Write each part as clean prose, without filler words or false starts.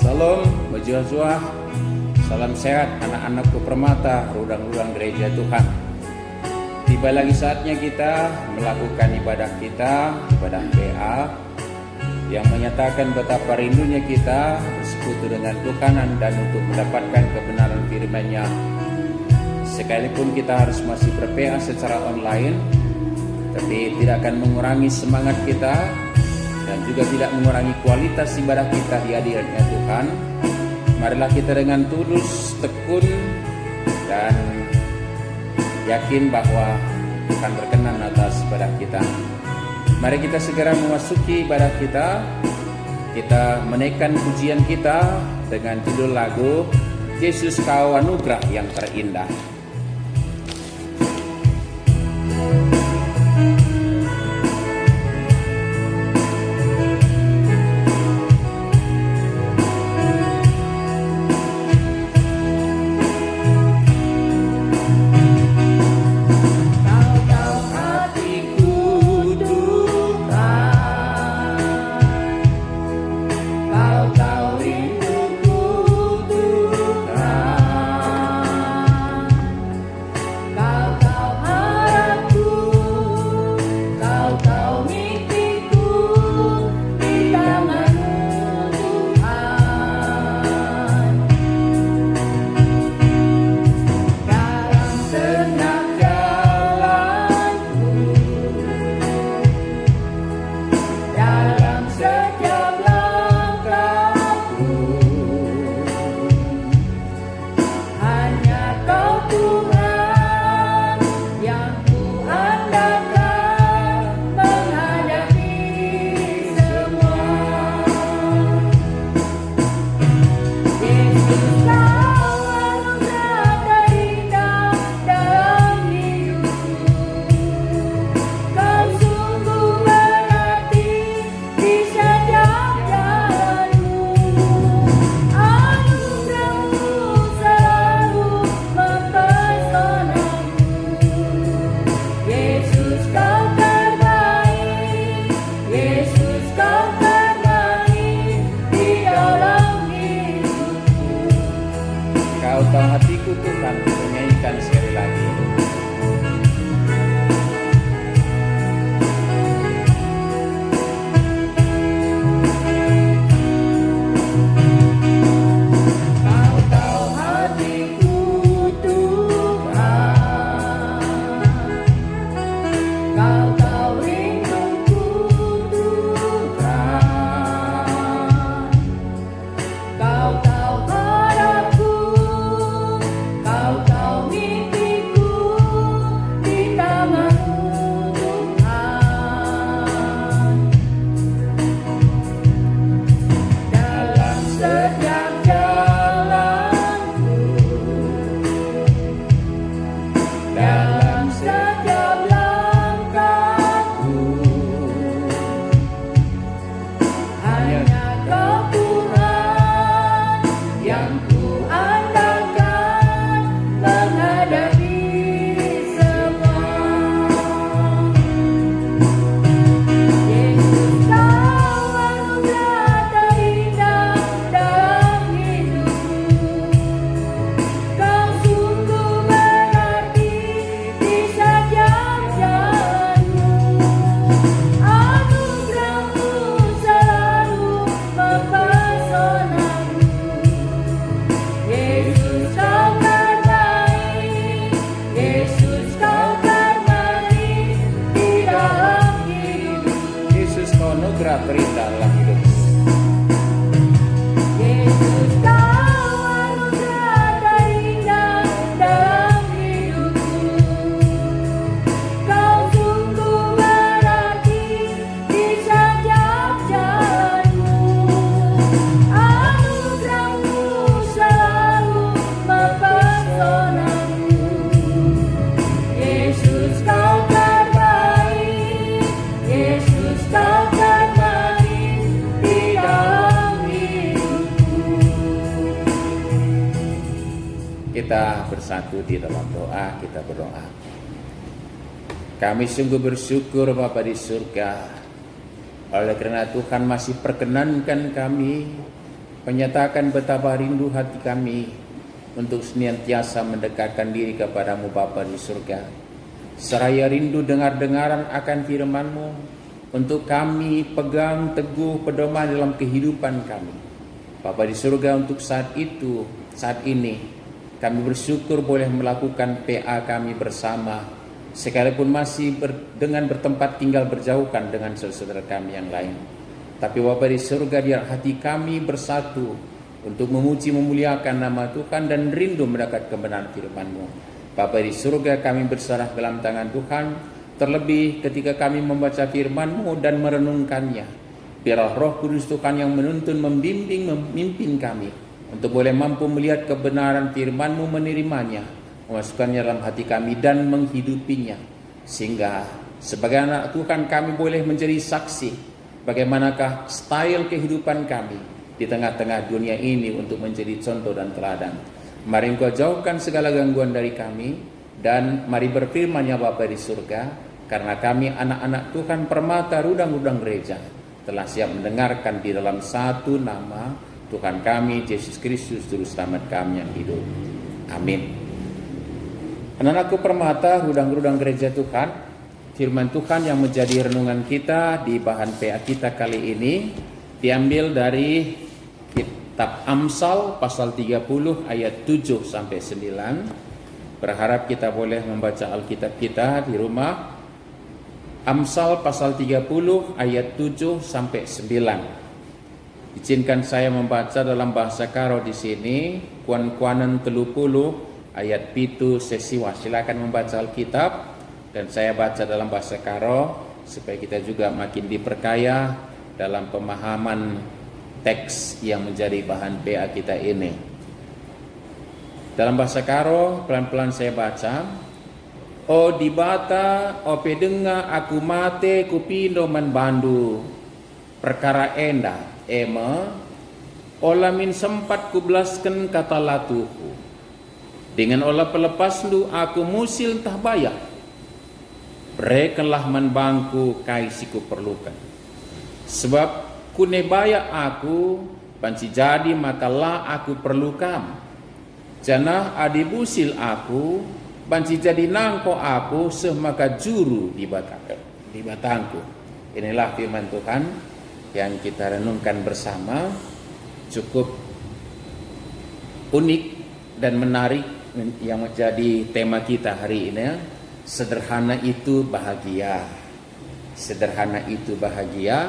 Salam, Bajua-jua, salam sehat anak-anakku permata, rudang-rudang gereja Tuhan. Tiba lagi saatnya kita melakukan ibadah kita, ibadah PA, yang menyatakan betapa rindunya kita bersekutu dengan Tuhan dan untuk mendapatkan kebenaran firman-Nya. Sekalipun kita harus masih ber-PA secara online, tapi tidak akan mengurangi semangat kita dan juga tidak mengurangi kualitas ibadah kita di hadiratnya Tuhan. Marilah kita dengan tulus, tekun, dan yakin bahwa Tuhan berkenan atas ibadah kita. Mari kita segera memasuki ibadah kita. Kita menaikkan pujian kita dengan judul lagu Yesus Kau Anugerah yang Terindah. Kita bersatu di dalam doa, kita berdoa. Kami sungguh bersyukur Bapa di surga, oleh karena Tuhan masih perkenankan kami menyatakan betapa rindu hati kami untuk senantiasa mendekatkan diri kepadamu Bapa di surga. Seraya rindu dengar-dengaran akan firman-Mu, untuk kami pegang teguh pedoman dalam kehidupan kami. Bapa di surga, untuk saat ini, kami bersyukur boleh melakukan PA kami bersama, sekalipun masih dengan bertempat tinggal berjauhan dengan saudara kami yang lain. Tapi Bapa di surga, biar hati kami bersatu untuk memuji memuliakan nama Tuhan dan rindu mendekat kebenaran firman-Mu. Bapa di surga, kami berserah dalam tangan Tuhan, terlebih ketika kami membaca firman-Mu dan merenungkannya. Biarlah Roh Kudus Tuhan yang menuntun, membimbing, memimpin kami untuk boleh mampu melihat kebenaran firman-Mu, menerimanya, memasukkannya dalam hati kami dan menghidupinya, sehingga sebagai anak Tuhan kami boleh menjadi saksi bagaimanakah style kehidupan kami di tengah-tengah dunia ini untuk menjadi contoh dan teladan. Mari Engkau jauhkan segala gangguan dari kami, dan mari berfirman-Nya Bapa di surga, karena kami anak-anak Tuhan Permata Rudang-Rudang Gereja telah siap mendengarkan di dalam satu nama Tuhan kami Yesus Kristus Juru Selamat kami yang hidup. Amin. Anak-anakku Permata Rudang-Rudang Gereja Tuhan, firman Tuhan yang menjadi renungan kita di bahan PA kita kali ini diambil dari kitab Amsal pasal 30 ayat 7 sampai 9. Berharap kita boleh membaca Alkitab kita di rumah. Amsal pasal 30 ayat 7 sampai 9. Izinkan saya membaca dalam bahasa Karo di sini. Kuan-kuanan 30 ayat 7 sesiwa. Silakan membaca Alkitab dan saya baca dalam bahasa Karo supaya kita juga makin diperkaya dalam pemahaman teks yang menjadi bahan PA kita ini. Dalam bahasa Karo pelan-pelan saya baca. O dibata o pedenga aku mate kupindo man bandu perkara enda ema ola min sempat kublasken kata latuhu dengan ola pelepas lu aku musil tah bayar brekenlah man bangku kaisiku perlukan sebab kune baya aku banci jadi makalah aku perlukan janah adibusil aku banci jadi nangko aku semaka juru di batangku. Inilah firman Tuhan yang kita renungkan bersama, cukup unik dan menarik yang menjadi tema kita hari ini. Sederhana itu bahagia. Sederhana itu bahagia.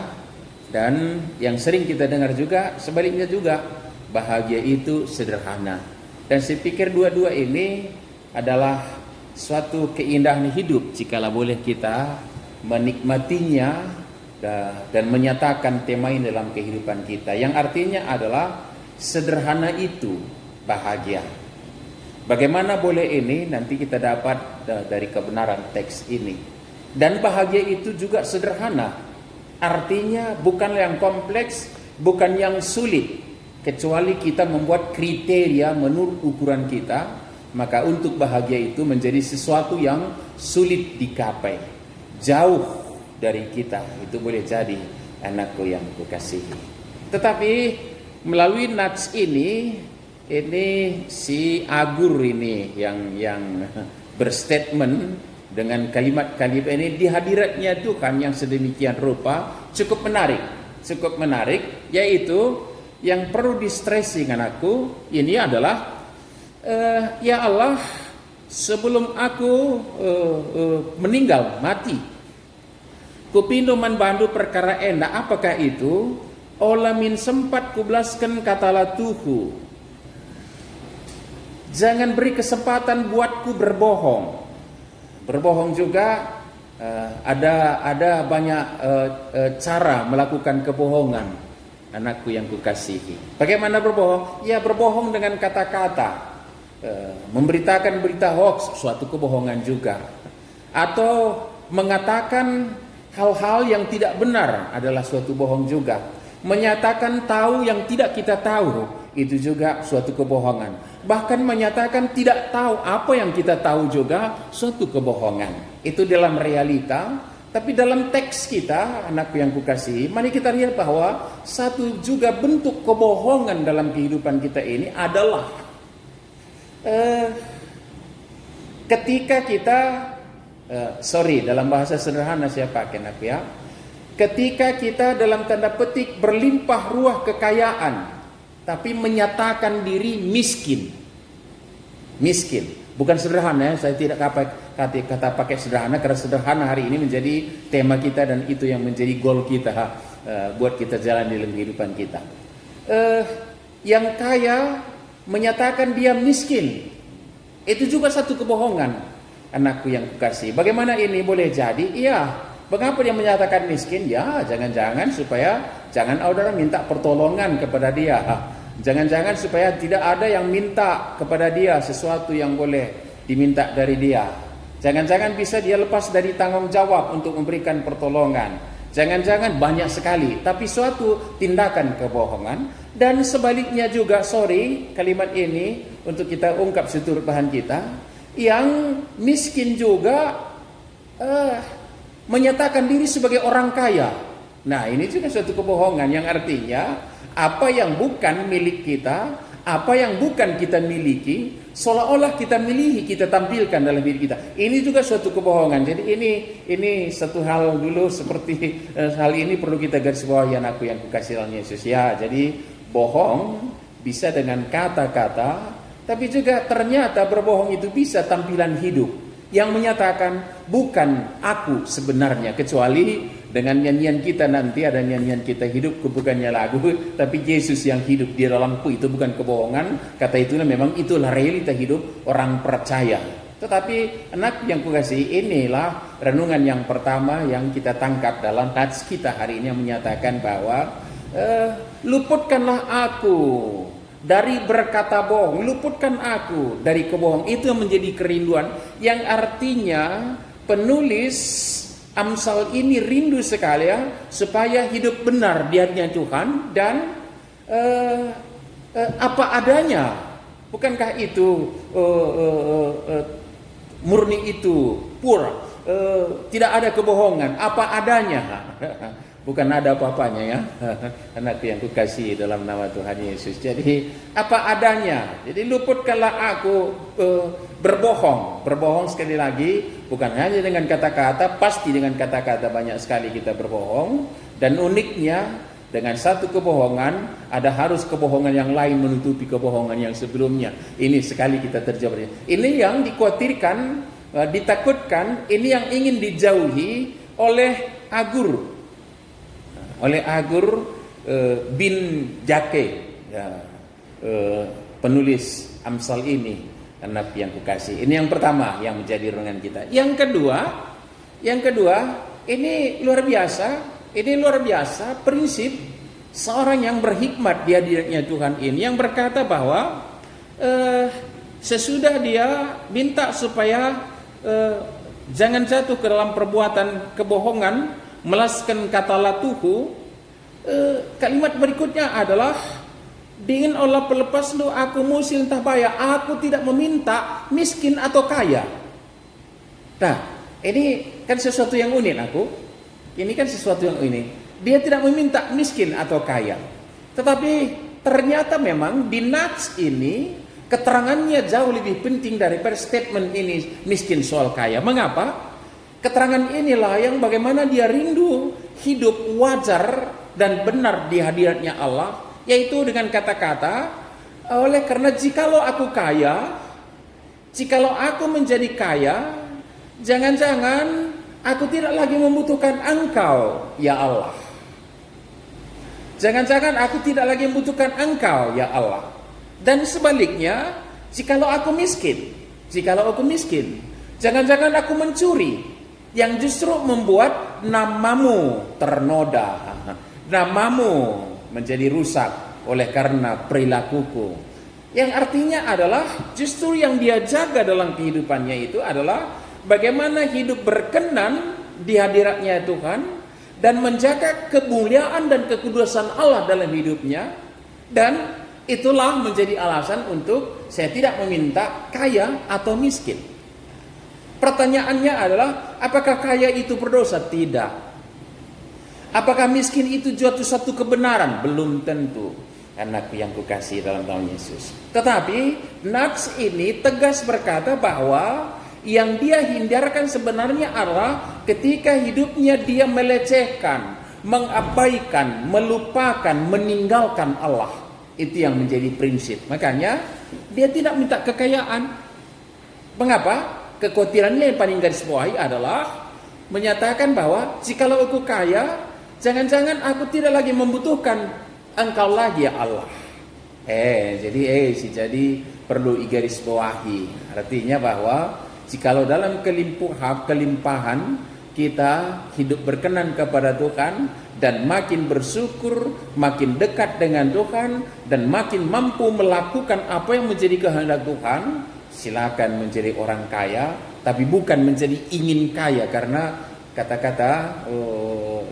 Dan yang sering kita dengar juga sebaliknya juga, bahagia itu sederhana. Dan saya pikir dua-dua ini adalah suatu keindahan hidup jikalau boleh kita menikmatinya dan menyatakan tema ini dalam kehidupan kita, yang artinya adalah sederhana itu bahagia. Bagaimana boleh ini nanti kita dapat dari kebenaran teks ini. Dan bahagia itu juga sederhana, artinya bukan yang kompleks, bukan yang sulit, kecuali kita membuat kriteria menurut ukuran kita. Maka untuk bahagia itu menjadi sesuatu yang sulit dicapai, jauh dari kita. Itu boleh jadi anakku yang kukasihi. Tetapi melalui nats ini si Agur ini yang berstatement dengan kalimat-kalimat ini di hadiratnya Tuhan yang sedemikian rupa cukup menarik, yaitu yang perlu di-stressing anakku ini adalah ya Allah, sebelum aku meninggal, mati, kupindo man bandu perkara enda. Apakah itu? Ola min sempat kublaskan katalah tuhu. Jangan beri kesempatan buatku berbohong. Berbohong juga ada banyak cara melakukan kebohongan. Anakku yang kukasihi. Bagaimana berbohong? Ya berbohong dengan kata-kata. Memberitakan berita hoax, suatu kebohongan juga, atau mengatakan hal-hal yang tidak benar adalah suatu bohong juga. Menyatakan tahu yang tidak kita tahu, itu juga suatu kebohongan. Bahkan menyatakan tidak tahu apa yang kita tahu juga suatu kebohongan. Itu dalam realita Tapi dalam teks kita, anakku yang kukasihi, mari kita lihat bahwa satu juga bentuk kebohongan dalam kehidupan kita ini adalah ketika kita, dalam bahasa sederhana saya pakai nak ya, ketika kita dalam tanda petik berlimpah ruah kekayaan, tapi menyatakan diri miskin. Bukan sederhana ya, saya tidak kata pakai sederhana, karena sederhana hari ini menjadi tema kita dan itu yang menjadi goal kita buat kita jalan dalam kehidupan kita. Yang kaya menyatakan dia miskin, itu juga satu kebohongan, anakku yang kukasih. Bagaimana ini boleh jadi? Iya, mengapa dia menyatakan miskin? Ya, jangan-jangan supaya jangan orang minta pertolongan kepada dia. Jangan-jangan supaya tidak ada yang minta kepada dia sesuatu yang boleh diminta dari dia. Jangan-jangan bisa dia lepas dari tanggung jawab untuk memberikan pertolongan. Jangan-jangan banyak sekali, tapi suatu tindakan kebohongan. Dan sebaliknya juga, kalimat ini untuk kita ungkap seturut bahan kita, yang miskin juga menyatakan diri sebagai orang kaya. Nah, ini juga suatu kebohongan yang artinya apa yang bukan milik kita, apa yang bukan kita miliki, seolah-olah kita miliki, kita tampilkan dalam diri kita. Ini juga suatu kebohongan. Jadi ini satu hal dulu, seperti hal ini perlu kita garis bawahi, anakku yang kukasihi dalam Yesus ya. Jadi bohong bisa dengan kata-kata, tapi juga ternyata berbohong itu bisa tampilan hidup yang menyatakan bukan aku sebenarnya, kecuali dengan nyanyian kita nanti ada nyanyian kita hidup, bukannya lagu, tapi Yesus yang hidup di dalamku. Itu bukan kebohongan, kata itulah memang itulah realita hidup orang percaya. Tetapi anak yang kukasihi, inilah renungan yang pertama yang kita tangkap dalam nats kita hari ini, yang menyatakan bahwa luputkanlah aku dari berkata bohong, luputkan aku dari kebohongan. Itu yang menjadi kerinduan, yang artinya penulis Amsal ini rindu sekali ya, supaya hidup benar di hadirat Tuhan dan apa adanya. Bukankah itu murni itu pura, tidak ada kebohongan, apa adanya. Bukan ada apa-apanya ya, anakku yang kukasihi dalam nama Tuhan Yesus. Jadi apa adanya. Jadi luputkanlah aku berbohong sekali lagi, bukan hanya dengan kata-kata, pasti dengan kata-kata banyak sekali kita berbohong. Dan uniknya, dengan satu kebohongan ada harus kebohongan yang lain menutupi kebohongan yang sebelumnya. Ini sekali kita terjebak. Ini yang dikhawatirkan, ditakutkan, ini yang ingin dijauhi oleh Agur bin Jake ya, penulis Amsal ini, anak yang kukasih. Ini yang pertama yang menjadi renungan kita. Yang kedua, ini luar biasa prinsip seorang yang berhikmat di hadiratnya Tuhan ini, yang berkata bahwa sesudah dia minta supaya jangan jatuh ke dalam perbuatan kebohongan, melaskan kata latuhu, kalimat berikutnya adalah dingin Allah pelepas lu aku musil entah baya, aku tidak meminta miskin atau kaya. Nah, ini kan sesuatu yang unik dia tidak meminta miskin atau kaya, tetapi ternyata memang di nats ini keterangannya jauh lebih penting daripada statement ini miskin soal kaya. Mengapa? Keterangan inilah yang bagaimana dia rindu hidup wajar dan benar di hadiratnya Allah, yaitu dengan kata-kata, oleh karena jikalau aku kaya, jikalau aku menjadi kaya, jangan-jangan aku tidak lagi membutuhkan Engkau ya Allah. Jangan-jangan aku tidak lagi membutuhkan Engkau ya Allah. Dan sebaliknya, jikalau aku miskin, jangan-jangan aku mencuri, yang justru membuat namamu ternoda, namamu menjadi rusak oleh karena perilakuku. Yang artinya adalah justru yang dia jaga dalam kehidupannya itu adalah bagaimana hidup berkenan di hadiratnya Tuhan dan menjaga kemuliaan dan kekudusan Allah dalam hidupnya. Dan itulah menjadi alasan untuk saya tidak meminta kaya atau miskin. Pertanyaannya adalah, apakah kaya itu berdosa? Tidak. Apakah miskin itu satu kebenaran? Belum tentu. Anakku yang kukasih dalam nama Yesus. Tetapi nats ini tegas berkata bahwa yang dia hindarkan sebenarnya adalah ketika hidupnya dia melecehkan, mengabaikan, melupakan, meninggalkan Allah. Itu yang menjadi prinsip. Makanya dia tidak minta kekayaan. Mengapa? Kekhawatirannya yang paling garis bawahi adalah menyatakan bahwa jikalau aku kaya, jangan-jangan aku tidak lagi membutuhkan Engkau lagi ya Allah. Jadi perlu digaris bawahi. Artinya bahwa jikalau dalam kelimpahan kita hidup berkenan kepada Tuhan dan makin bersyukur, makin dekat dengan Tuhan dan makin mampu melakukan apa yang menjadi kehendak Tuhan, silakan menjadi orang kaya, tapi bukan menjadi ingin kaya, karena kata-kata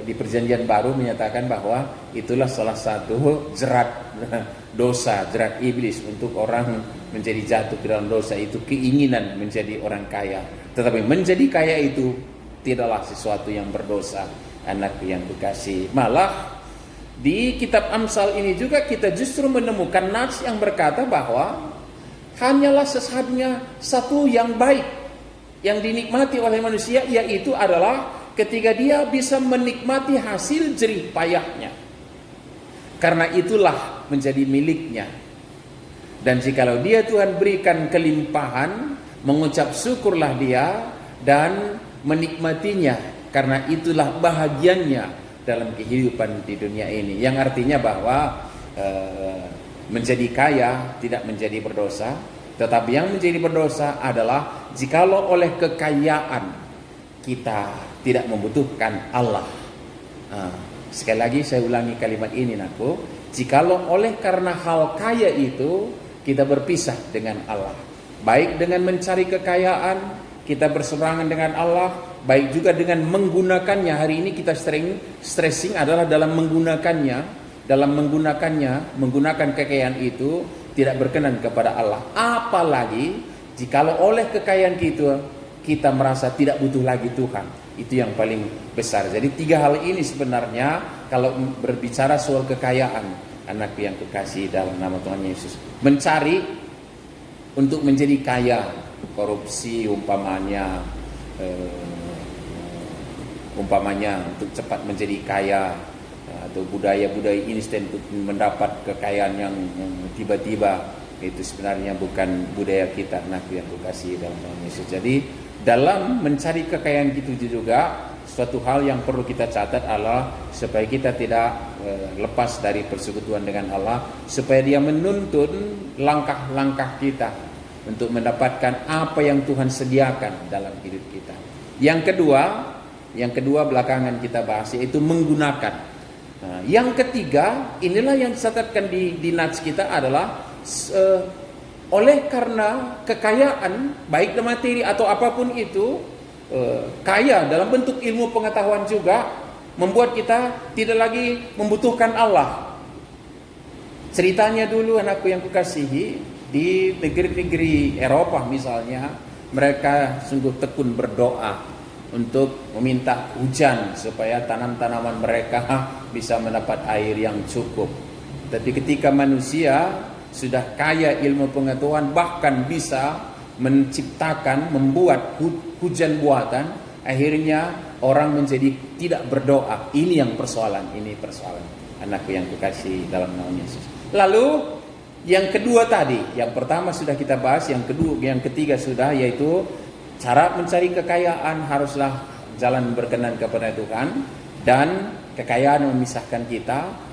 di Perjanjian Baru menyatakan bahwa itulah salah satu jerat dosa, jerat iblis untuk orang menjadi jatuh ke dalam dosa, itu keinginan menjadi orang kaya. Tetapi menjadi kaya itu tidaklah sesuatu yang berdosa, anakku yang kekasih. Malah di kitab Amsal ini juga kita justru menemukan nats yang berkata bahwa hanyalah satu yang baik yang dinikmati oleh manusia, yaitu adalah ketika dia bisa menikmati hasil jerih payahnya, karena itulah menjadi miliknya. Dan jikalau dia Tuhan berikan kelimpahan, mengucap syukurlah dia dan menikmatinya, karena itulah bahagiannya dalam kehidupan di dunia ini. Yang artinya bahwa menjadi kaya tidak menjadi berdosa, tetapi yang menjadi berdosa adalah jikalau oleh kekayaan kita tidak membutuhkan Allah. Sekali lagi saya ulangi kalimat ini, nakku. Jikalau oleh karena hal kaya itu kita berpisah dengan Allah, baik dengan mencari kekayaan kita berseberangan dengan Allah, baik juga dengan menggunakannya. Hari ini kita sering stressing adalah dalam menggunakan kekayaan itu tidak berkenan kepada Allah. Apalagi jikalau oleh kekayaan kita merasa tidak butuh lagi Tuhan. Itu yang paling besar. Jadi 3 hal ini sebenarnya kalau berbicara soal kekayaan, anakku yang kekasih dalam nama Tuhan Yesus, mencari untuk menjadi kaya, korupsi umpamanya untuk cepat menjadi kaya, atau budaya-budaya instan untuk mendapat kekayaan yang tiba-tiba, itu sebenarnya bukan budaya kita, anakku yang kekasih dalam Tuhan Yesus. Jadi dalam mencari kekayaan itu juga suatu hal yang perlu kita catat adalah supaya kita tidak lepas dari persekutuan dengan Allah, supaya dia menuntun langkah-langkah kita untuk mendapatkan apa yang Tuhan sediakan dalam hidup kita. Yang kedua belakangan kita bahas, yaitu menggunakan. Yang ketiga, inilah yang dicatatkan di nats kita adalah oleh karena kekayaan baik materi atau apapun itu, kaya dalam bentuk ilmu pengetahuan juga membuat kita tidak lagi membutuhkan Allah. Ceritanya dulu, anakku yang kukasihi, di negeri-negeri Eropa misalnya, mereka sungguh tekun berdoa untuk meminta hujan supaya tanam-tanaman mereka bisa mendapat air yang cukup. Tapi ketika manusia sudah kaya ilmu pengetahuan, bahkan bisa membuat hujan buatan, akhirnya orang menjadi tidak berdoa. Ini yang persoalan, anakku yang kukasih dalam nama Yesus. Lalu yang kedua tadi, yang pertama sudah kita bahas, yang ketiga sudah, yaitu cara mencari kekayaan haruslah jalan berkenan kepada Tuhan, dan kekayaan memisahkan kita.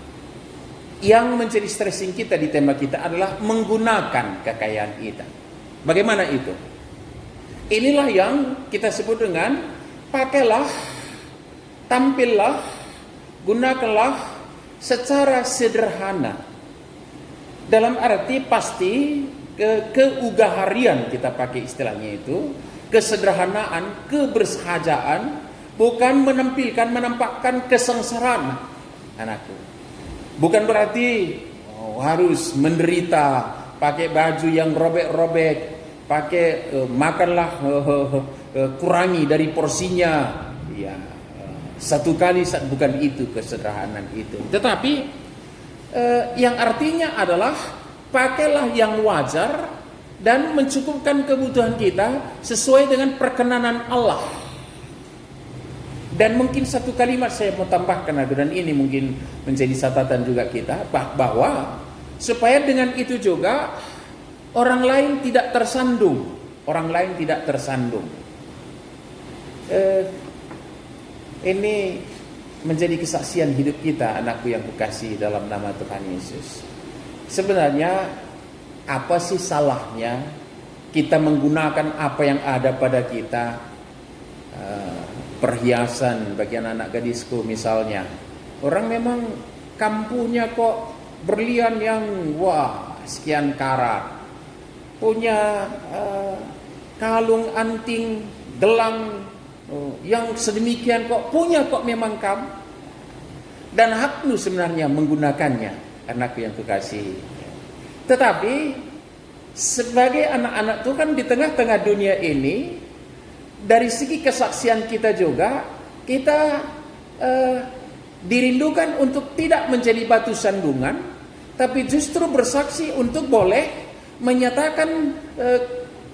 Yang menjadi stressing kita di tema kita adalah menggunakan kekayaan kita. Bagaimana itu? Inilah yang kita sebut dengan pakailah, tampillah, gunakanlah secara sederhana. Dalam arti pasti keugaharian, kita pakai istilahnya itu, kesederhanaan, kebersahajaan, bukan menampakkan kesengsaraan, anakku. Bukan berarti harus menderita, pakai baju yang robek-robek, makanlah, kurangi dari porsinya. Ya, satu kali, bukan itu kesederhanaan itu. Tetapi yang artinya adalah pakailah yang wajar dan mencukupkan kebutuhan kita sesuai dengan perkenanan Allah. Dan mungkin satu kalimat saya mau tambahkan, dan ini mungkin menjadi catatan juga kita, bahwa supaya dengan itu juga orang lain tidak tersandung. Orang lain tidak tersandung. Ini menjadi kesaksian hidup kita, anakku yang kukasihi dalam nama Tuhan Yesus. Sebenarnya apa sih salahnya kita menggunakan apa yang ada pada kita? Perhiasan bagi anak-anak gadisku misalnya, orang memang kampungnya kok berlian yang sekian karat, punya kalung, anting, gelang yang sedemikian kok memang kamu, dan hakmu sebenarnya menggunakannya, anakku yang kukasihi. Tetapi sebagai anak-anak Tuhan di tengah-tengah dunia ini, dari segi kesaksian kita juga, kita dirindukan untuk tidak menjadi batu sandungan, tapi justru bersaksi untuk boleh menyatakan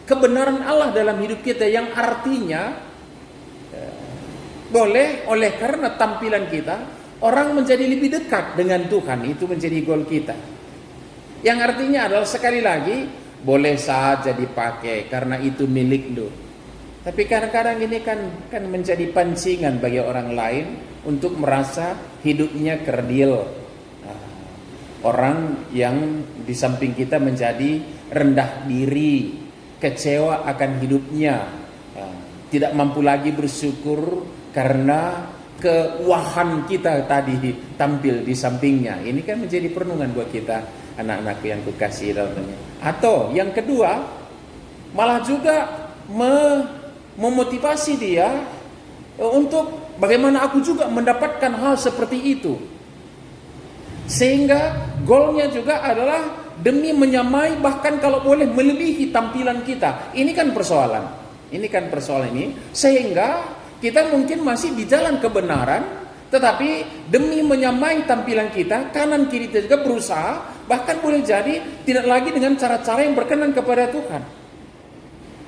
kebenaran Allah dalam hidup kita, yang artinya boleh oleh karena tampilan kita orang menjadi lebih dekat dengan Tuhan. Itu menjadi goal kita, yang artinya adalah sekali lagi boleh saja dipakai karena itu milik lu. Tapi kadang-kadang ini kan menjadi pancingan bagi orang lain untuk merasa hidupnya kerdil. Orang yang di samping kita menjadi rendah diri, kecewa akan hidupnya, tidak mampu lagi bersyukur karena kewahan kita tadi tampil di sampingnya. Ini kan menjadi perenungan buat kita, anak-anakku yang kukasihi dalamnya. Atau yang kedua, malah juga memotivasi dia untuk bagaimana aku juga mendapatkan hal seperti itu, sehingga goalnya juga adalah demi menyamai, bahkan kalau boleh melebihi tampilan kita. Ini kan persoalan ini, sehingga kita mungkin masih di jalan kebenaran, tetapi demi menyamai tampilan kita, kanan kiri kita juga berusaha, bahkan boleh jadi tidak lagi dengan cara-cara yang berkenan kepada Tuhan.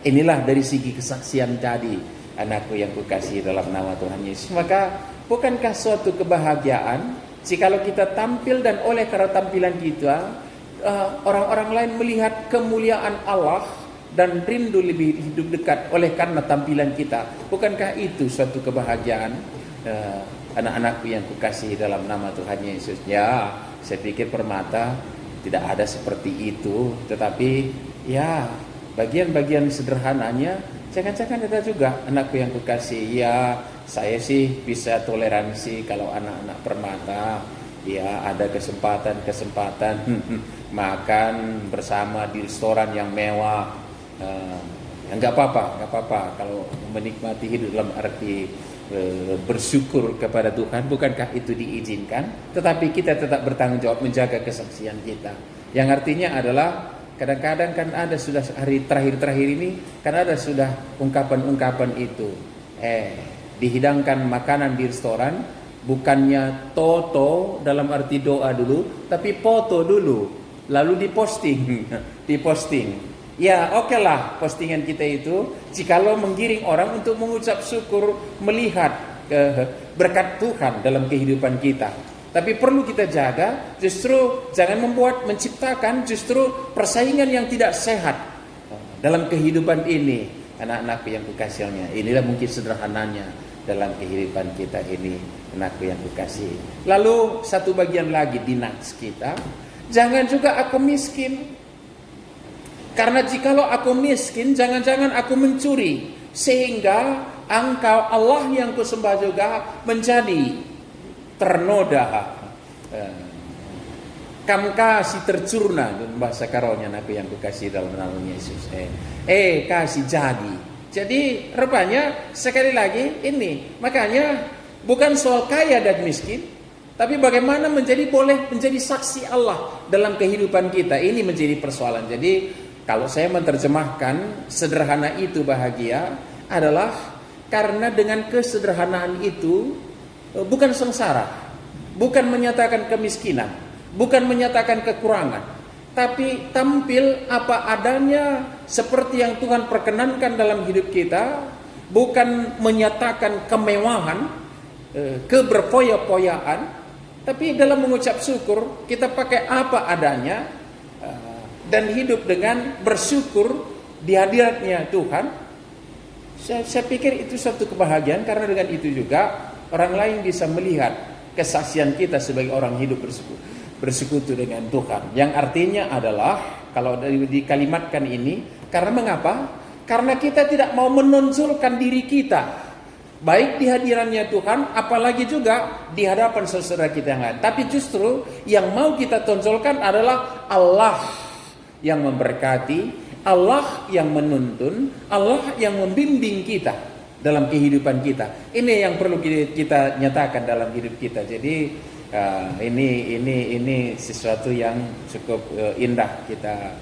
Inilah dari segi kesaksian tadi, anakku yang kukasihi dalam nama Tuhan Yesus. Maka bukankah suatu kebahagiaan jikalau kita tampil, dan oleh karena tampilan kita orang-orang lain melihat kemuliaan Allah dan rindu lebih hidup dekat oleh karena tampilan kita? Bukankah itu suatu kebahagiaan, anak-anakku yang kukasihi dalam nama Tuhan Yesus? Ya, saya pikir Permata tidak ada seperti itu, tetapi ya bagian-bagian sederhananya jangan-jangan ada juga, anakku yang kukasihi. Ya, saya sih bisa toleransi kalau anak-anak Permata ya ada kesempatan makan bersama di restoran yang mewah. Ya nggak apa-apa kalau menikmati hidup dalam arti bersyukur kepada Tuhan. Bukankah itu diizinkan? Tetapi kita tetap bertanggung jawab menjaga kesaksian kita, yang artinya adalah kadang-kadang kan ada sudah hari terakhir ini kan ada sudah ungkapan-ungkapan itu. Dihidangkan makanan di restoran, bukannya toto dalam arti doa dulu, tapi foto dulu, lalu diposting. Ya oke lah postingan kita itu jikalau menggiring orang untuk mengucap syukur, melihat berkat Tuhan dalam kehidupan kita. Tapi perlu kita jaga, justru jangan menciptakan justru persaingan yang tidak sehat dalam kehidupan ini. Anak-anakku yang kukasihinya, inilah mungkin sederhananya dalam kehidupan kita ini, anakku yang kukasihi. Lalu satu bagian lagi di nats kita, jangan juga aku miskin. Karena jikalau aku miskin, jangan-jangan aku mencuri, sehingga engkau Allah yang kusembah juga menjadi ternoda, kamu kasih tercurna dalam bahasa karonya, anakku yang kukasihi dalam nama Yesus. Kasih jadi rupanya sekali lagi ini, makanya bukan soal kaya dan miskin, tapi bagaimana boleh menjadi saksi Allah dalam kehidupan kita. Ini menjadi persoalan. Jadi Kalau saya menerjemahkan sederhana itu bahagia adalah karena dengan kesederhanaan itu bukan sengsara, bukan menyatakan kemiskinan, bukan menyatakan kekurangan, tapi tampil apa adanya seperti yang Tuhan perkenankan dalam hidup kita, bukan menyatakan kemewahan, keberfoya-foyaan, tapi dalam mengucap syukur kita pakai apa adanya dan hidup dengan bersyukur di hadiratnya Tuhan. Saya pikir itu suatu kebahagiaan, karena dengan itu juga orang lain bisa melihat kesaksian kita sebagai orang hidup bersekutu dengan Tuhan. Yang artinya adalah, kalau dikalimatkan ini, karena mengapa? Karena kita tidak mau menonjolkan diri kita, baik di hadirannya Tuhan, apalagi juga di hadapan saudara kita yang lain. Tapi justru yang mau kita tonjolkan adalah Allah yang memberkati, Allah yang menuntun, Allah yang membimbing kita dalam kehidupan kita. Ini yang perlu kita nyatakan dalam hidup kita. Jadi ini sesuatu yang cukup indah kita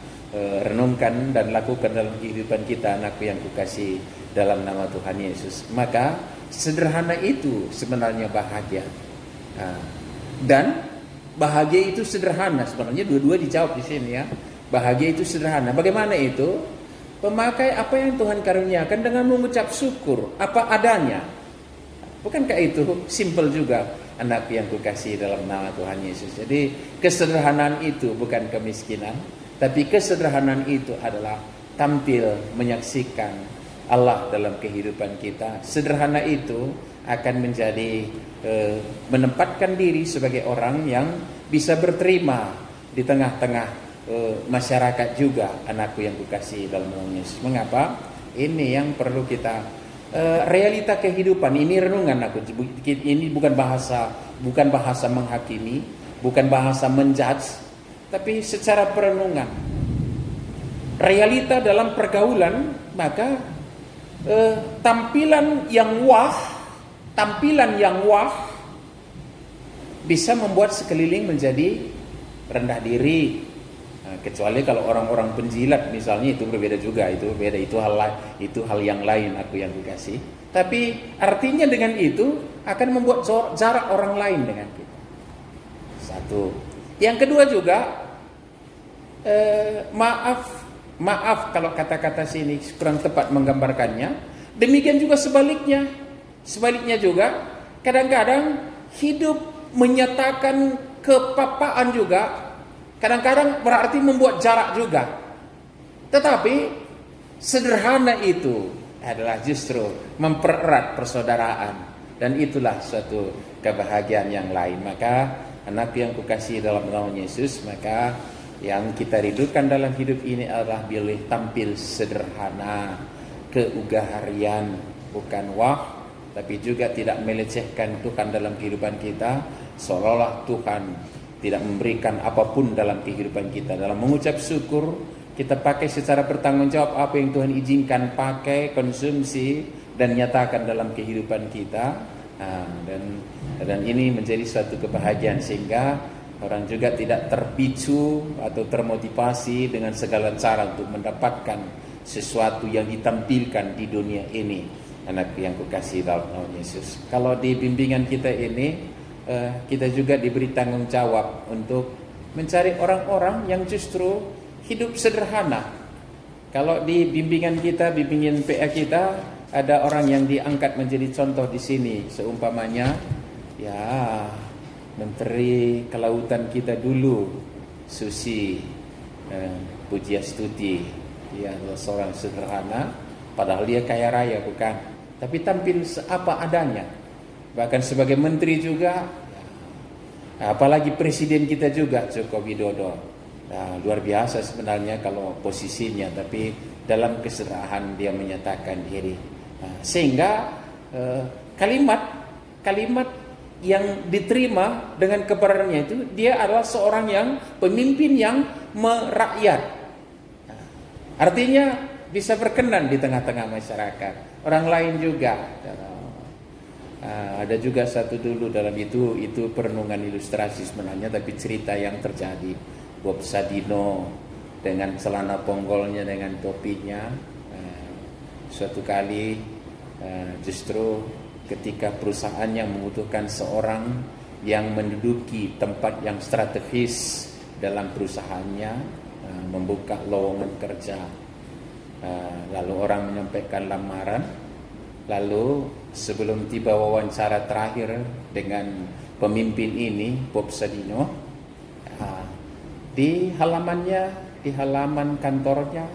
renungkan dan lakukan dalam kehidupan kita, anakku yang kukasih dalam nama Tuhan Yesus. Maka sederhana itu sebenarnya bahagia, dan bahagia itu sederhana. Sebenarnya dua-dua dijawab di sini ya. Bahagia itu sederhana. Bagaimana itu? Pemakai apa yang Tuhan karuniakan dengan mengucap syukur apa adanya. Bukankah itu simple juga, anak yang kukasih dalam nama Tuhan Yesus. Jadi kesederhanaan itu bukan kemiskinan, tapi kesederhanaan itu adalah tampil menyaksikan Allah dalam kehidupan kita. Sederhana itu akan menjadi menempatkan diri sebagai orang yang bisa berterima di tengah-tengah masyarakat juga, anakku yang kukasih dalam nama Yesus. Mengapa? Ini yang perlu kita realita kehidupan. Ini renungan aku. Ini bukan bahasa menghakimi, bukan bahasa menjudge, tapi secara perenungan. Realita dalam pergaulan, maka tampilan yang wah bisa membuat sekeliling menjadi rendah diri. Kecuali kalau orang-orang penjilat misalnya, itu berbeda juga, itu hal yang lain, aku yang dikasih. Tapi artinya dengan itu akan membuat jarak orang lain dengan kita. Satu. Yang kedua juga maaf kalau kata-kata sini kurang tepat menggambarkannya. Demikian juga sebaliknya. Sebaliknya juga kadang-kadang hidup menyatakan kepapaan juga kadang-kadang berarti membuat jarak juga. Tetapi sederhana itu adalah justru mempererat persaudaraan, dan itulah suatu kebahagiaan yang lain. Maka anak yang kukasih dalam nama Yesus, maka yang kita rindukan dalam hidup ini adalah boleh tampil sederhana, keugah harian, bukan wah, tapi juga tidak melecehkan Tuhan dalam kehidupan kita, seolah-olah Tuhan tidak memberikan apapun dalam kehidupan kita. Dalam mengucap syukur, kita pakai secara bertanggung jawab apa yang Tuhan izinkan pakai, konsumsi, dan nyatakan dalam kehidupan kita. Dan ini menjadi suatu kebahagiaan, sehingga orang juga tidak terpicu atau termotivasi dengan segala cara untuk mendapatkan sesuatu yang ditampilkan di dunia ini. Anak yang kukasih dalam nama Yesus. Kalau di bimbingan kita ini, kita juga diberi tanggung jawab untuk mencari orang-orang yang justru hidup sederhana. Kalau di bimbingan kita, bimbingan PA kita, ada orang yang diangkat menjadi contoh di sini. Seumpamanya, ya, Menteri Kelautan kita dulu, Susi Pujiastuti. Dia adalah seorang sederhana, padahal dia kaya raya, bukan? Tapi tampil apa adanya. Bahkan sebagai menteri juga, apalagi presiden kita juga, Joko Widodo. Luar biasa sebenarnya kalau posisinya, tapi dalam keserahan dia menyatakan diri. Sehingga kalimat yang diterima dengan kebenarannya itu, dia adalah seorang yang pemimpin yang merakyat. Artinya bisa berkenan di tengah-tengah masyarakat. Orang lain juga. Ada juga satu dulu dalam itu perenungan ilustrasi sebenarnya, tapi cerita yang terjadi. Bob Sadino dengan celana ponggolnya, dengan topinya. Suatu kali justru ketika perusahaannya membutuhkan seorang yang menduduki tempat yang strategis dalam perusahaannya, membuka lowongan kerja. Lalu orang menyampaikan lamaran. Lalu sebelum tiba wawancara terakhir dengan pemimpin ini, Bob Sadino, di halaman kantornya,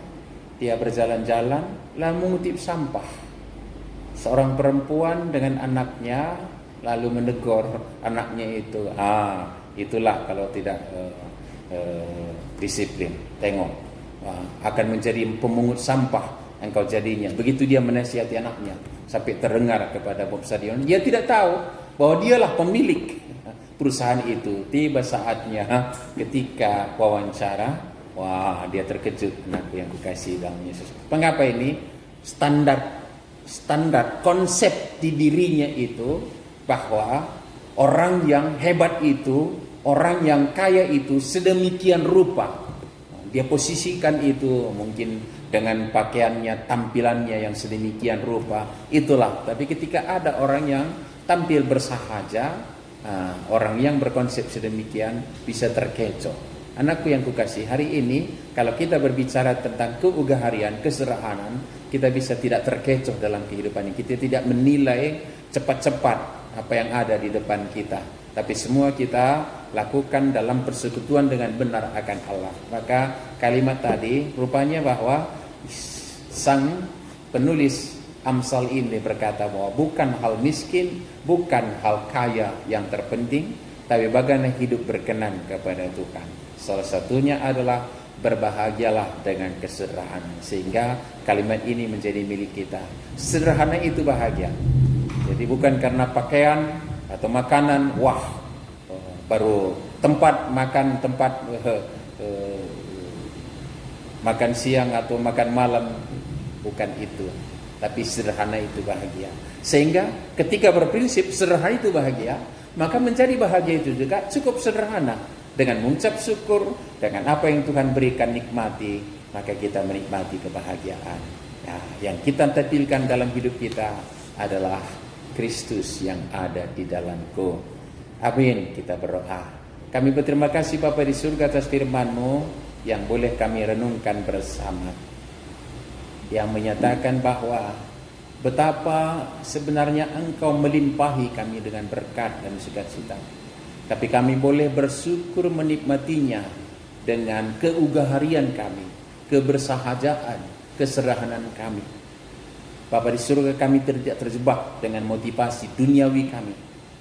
dia berjalan-jalan lalu mengutip sampah. Seorang perempuan dengan anaknya lalu menegur anaknya itu, itulah kalau tidak disiplin, tengok, akan menjadi pemungut sampah engkau jadinya. Begitu dia menasihati anaknya sampai terdengar kepada Bob Sadino. Dia tidak tahu bahwa dialah pemilik perusahaan itu. Tiba saatnya ketika wawancara, dia terkejut, anakku yang kukasih dalam Yesus. Mengapa ini? Standar konsep di dirinya itu bahwa orang yang hebat itu, orang yang kaya itu sedemikian rupa. Dia posisikan itu mungkin dengan pakaiannya, tampilannya yang sedemikian rupa, itulah. Tapi ketika ada orang yang tampil bersahaja, orang yang berkonsep sedemikian bisa terkecoh. Anakku yang kukasih, hari ini kalau kita berbicara tentang keugaharian, kesederhanaan, kita bisa tidak terkecoh dalam kehidupan ini. Kita tidak menilai cepat-cepat apa yang ada di depan kita, tapi semua kita lakukan dalam persekutuan dengan benar akan Allah. Maka kalimat tadi rupanya bahwa sang penulis Amsal ini berkata bahwa bukan hal miskin, bukan hal kaya yang terpenting, tapi bagaimana hidup berkenan kepada Tuhan. Salah satunya adalah berbahagialah dengan kesederhanaan, sehingga kalimat ini menjadi milik kita. Sederhana itu bahagia. Jadi bukan karena pakaian atau makanan, baru tempat makan, makan siang atau makan malam, bukan itu. Tapi sederhana itu bahagia. Sehingga ketika berprinsip sederhana itu bahagia, maka menjadi bahagia itu juga cukup sederhana. Dengan mengucap syukur, dengan apa yang Tuhan berikan nikmati, maka kita menikmati kebahagiaan. Yang kita tampilkan dalam hidup kita adalah Kristus yang ada di dalamku. Amin. Kita berdoa. Kami berterima kasih Bapa di surga atas firman-Mu yang boleh kami renungkan bersama, yang menyatakan bahwa betapa sebenarnya Engkau melimpahi kami dengan berkat dan sukacita. Tapi kami boleh bersyukur menikmatinya dengan keugaharian kami, kebersahajaan, keserahanan kami. Bapa di surga, kami tidak terjebak dengan motivasi duniawi kami,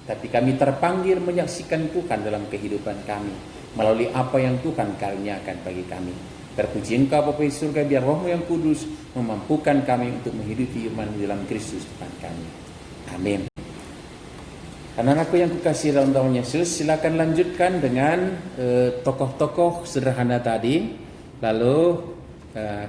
tapi kami terpanggil menyaksikan Tuhan dalam kehidupan kami melalui apa yang Tuhan karuniakan bagi kami. Terpuji Engkau Bapa di surga, biar Roh-Mu yang kudus memampukan kami untuk menghidupi iman dalam Kristus Tuhan kami. Amin. Anak-anakku yang kukasihi dalam Tuhan Yesus, silakan lanjutkan dengan tokoh-tokoh sederhana tadi. Lalu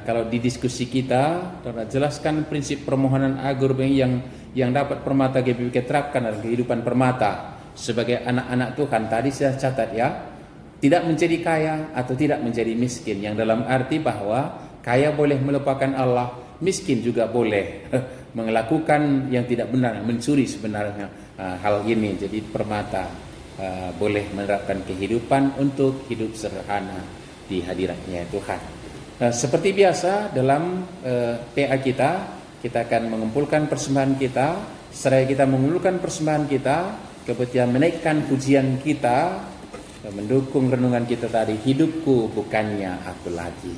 kalau di diskusi kita, jelaskan prinsip permohonan agur yang dapat Permata GBK terapkan dalam kehidupan Permata sebagai anak-anak Tuhan. Tadi saya catat ya, tidak menjadi kaya atau tidak menjadi miskin, yang dalam arti bahwa kaya boleh melupakan Allah, miskin juga boleh melakukan yang tidak benar, mencuri sebenarnya. Hal ini jadi Permata boleh menerapkan kehidupan untuk hidup sederhana di hadiratnya Tuhan. Seperti biasa dalam PA kita akan mengumpulkan persembahan kita. Seraya kita mengumpulkan persembahan kita, kemudian menaikkan pujian kita, mendukung renungan kita tadi, hidupku bukannya aku lagi.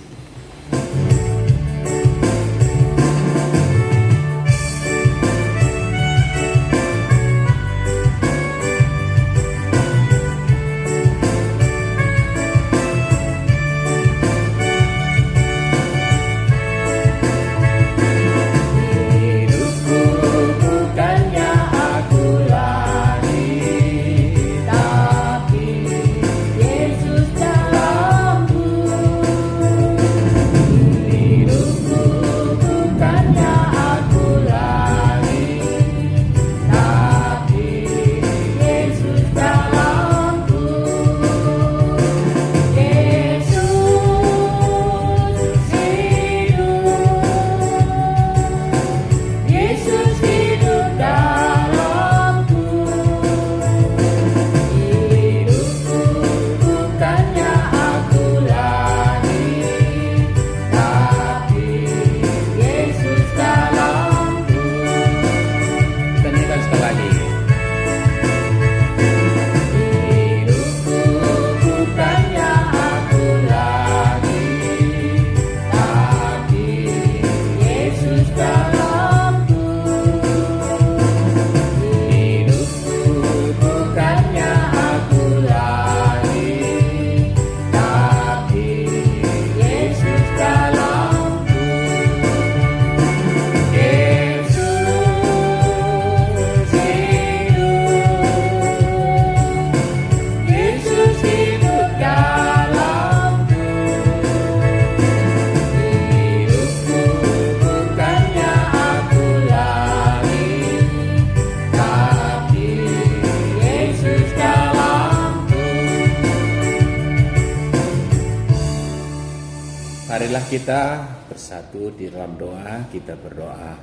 Marilah kita bersatu di dalam doa, kita berdoa.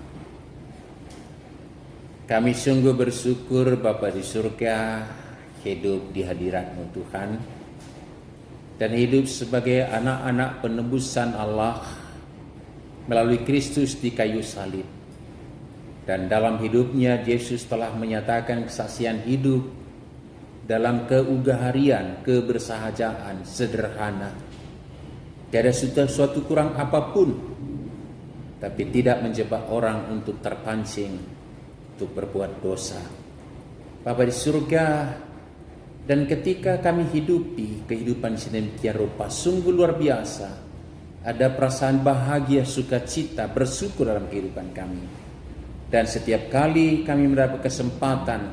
Kami sungguh bersyukur Bapa di surga, hidup di hadirat-Mu Tuhan, dan hidup sebagai anak-anak penebusan Allah melalui Kristus di kayu salib. Dan dalam hidupnya Yesus telah menyatakan kesaksian hidup dalam keugaharian, kebersahajaan, sederhana. Tiada suatu kurang apapun, tapi tidak menjebak orang untuk terpancing, untuk berbuat dosa. Bapa di surga, dan ketika kami hidupi kehidupan sedemikian rupa, sungguh luar biasa. Ada perasaan bahagia, sukacita, bersyukur dalam kehidupan kami. Dan setiap kali kami mendapat kesempatan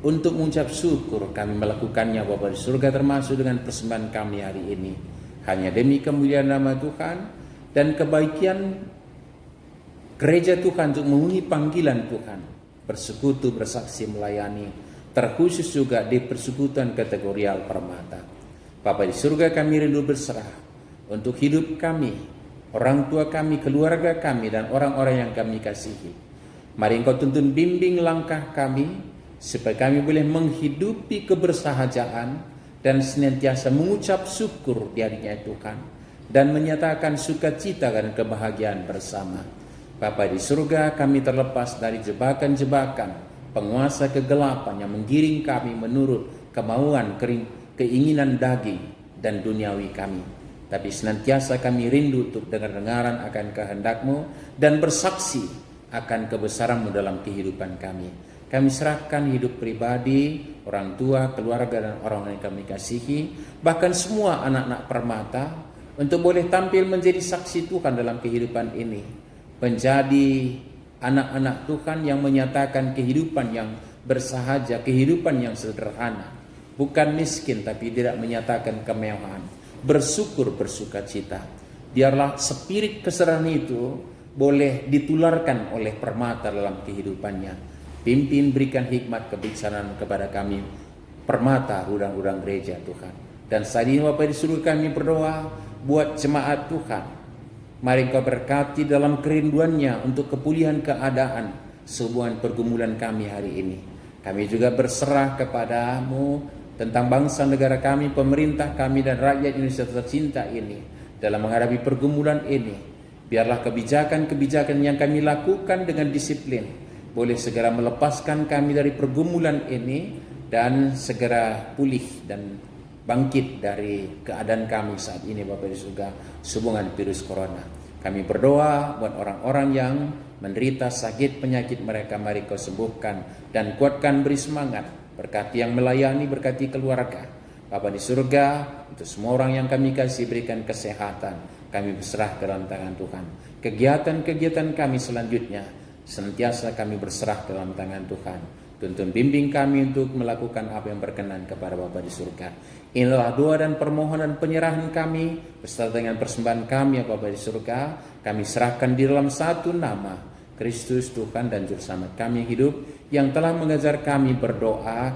untuk mengucap syukur, kami melakukannya Bapa di surga, termasuk dengan persembahan kami hari ini. Hanya demi kemuliaan nama Tuhan dan kebaikan gereja Tuhan untuk memenuhi panggilan Tuhan. Bersekutu, bersaksi, melayani. Terkhusus juga di persekutuan kategorial Permata. Bapa di surga, kami rindu berserah untuk hidup kami, orang tua kami, keluarga kami, dan orang-orang yang kami kasihi. Mari Engkau tuntun bimbing langkah kami, supaya kami boleh menghidupi kebersahajaan dan senantiasa mengucap syukur di hadirat Tuhan dan menyatakan sukacita dan kebahagiaan bersama. Bapa di surga, kami terlepas dari jebakan-jebakan penguasa kegelapan yang menggiring kami menurut kemauan, keinginan daging dan duniawi kami. Tapi senantiasa kami rindu untuk dengar-dengaran akan kehendak-Mu dan bersaksi akan kebesaran-Mu dalam kehidupan kami. Kami serahkan hidup pribadi, orang tua, keluarga, dan orang yang kami kasihi, bahkan semua anak-anak Permata, untuk boleh tampil menjadi saksi Tuhan dalam kehidupan ini. Menjadi anak-anak Tuhan yang menyatakan kehidupan yang bersahaja, kehidupan yang sederhana. Bukan miskin, tapi tidak menyatakan kemewahan. Bersyukur, bersukacita. Biarlah spirit kesederhanaan itu boleh ditularkan oleh Permata dalam kehidupannya. Pimpin, berikan hikmat kebijaksanaan kepada kami Permata, udang-udang gereja Tuhan. Dan saat ini Bapa di surga, kami berdoa buat jemaat Tuhan. Mari Engkau berkati dalam kerinduannya untuk kepulihan keadaan sehubungan pergumulan kami hari ini. Kami juga berserah kepada-Mu tentang bangsa negara kami, pemerintah kami, dan rakyat Indonesia tercinta ini dalam menghadapi pergumulan ini. Biarlah kebijakan-kebijakan yang kami lakukan dengan disiplin boleh segera melepaskan kami dari pergumulan ini dan segera pulih dan bangkit dari keadaan kami saat ini Bapa di surga sehubungan virus corona. Kami berdoa buat orang-orang yang menderita sakit penyakit mereka, mari Kau sembuhkan dan kuatkan, beri semangat, berkati yang melayani, berkati keluarga. Bapa di surga, untuk semua orang yang kami kasih berikan kesehatan, kami berserah dalam tangan Tuhan. Kegiatan-kegiatan kami selanjutnya senantiasa kami berserah dalam tangan Tuhan. Tuntun bimbing kami untuk melakukan apa yang berkenan kepada Bapa di surga. Inilah doa dan permohonan penyerahan kami beserta dengan persembahan kami ya Bapa di surga. Kami serahkan di dalam satu nama, Kristus Tuhan dan Juru Selamat kami hidup, yang telah mengajar kami berdoa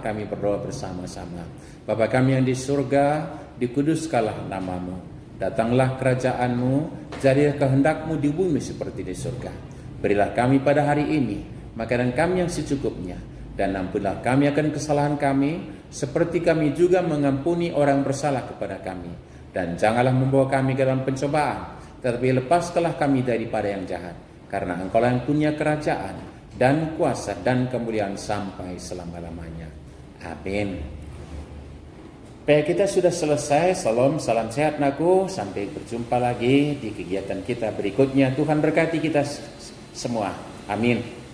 bersama-sama. Bapa kami yang di surga, dikuduskanlah nama-Mu. Datanglah kerajaan-Mu, jadilah kehendak-Mu di bumi seperti di surga. Berilah kami pada hari ini makanan kami yang secukupnya, dan ampunilah kami akan kesalahan kami, seperti kami juga mengampuni orang bersalah kepada kami. Dan janganlah membawa kami ke dalam pencobaan, tetapi lepaskanlah kami daripada yang jahat. Karena Engkau-lah yang punya kerajaan dan kuasa dan kemuliaan sampai selama-lamanya. Amin. Baik, kita sudah selesai. Salam sehat naku. Sampai berjumpa lagi di kegiatan kita berikutnya. Tuhan berkati kita semua. Amin.